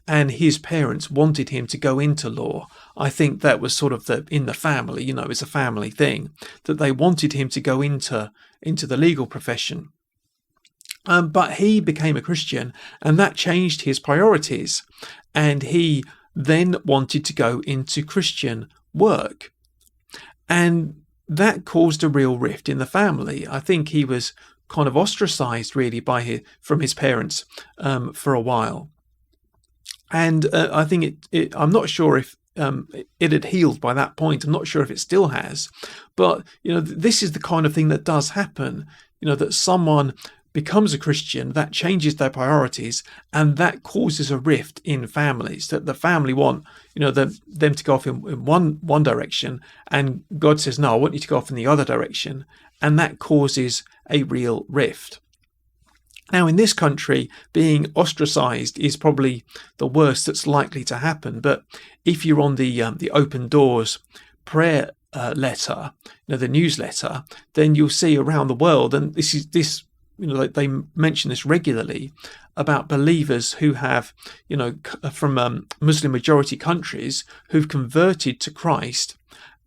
and his parents wanted him to go into law. I think that was sort of in the family, it's a family thing, that they wanted him to go into the legal profession. But he became a Christian, and that changed his priorities. And he then wanted to go into Christian work. And that caused a real rift in the family. I think he was kind of ostracized really from his parents for a while. And I think I'm not sure if it had healed by that point. I'm not sure if it still has. But, this is the kind of thing that does happen, that someone becomes a Christian, that changes their priorities, and that causes a rift in families, that the family want, them to go off in one direction, and God says, no, I want you to go off in the other direction, and that causes a real rift. Now, in this country, being ostracized is probably the worst that's likely to happen, but if you're on the Open Doors prayer letter, the newsletter, then you'll see around the world, and this they mention this regularly, about believers who have, from Muslim majority countries who've converted to Christ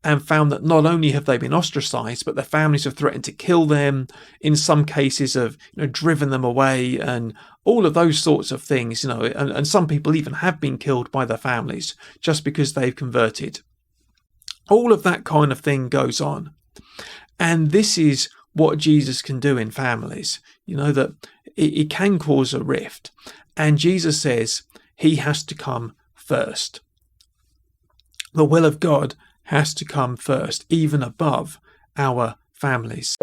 and found that not only have they been ostracized, but their families have threatened to kill them, in some cases have driven them away, and all of those sorts of things, and some people even have been killed by their families just because they've converted. All of that kind of thing goes on. And this is what Jesus can do in families, that it can cause a rift. And Jesus says he has to come first. The will of God has to come first, even above our families.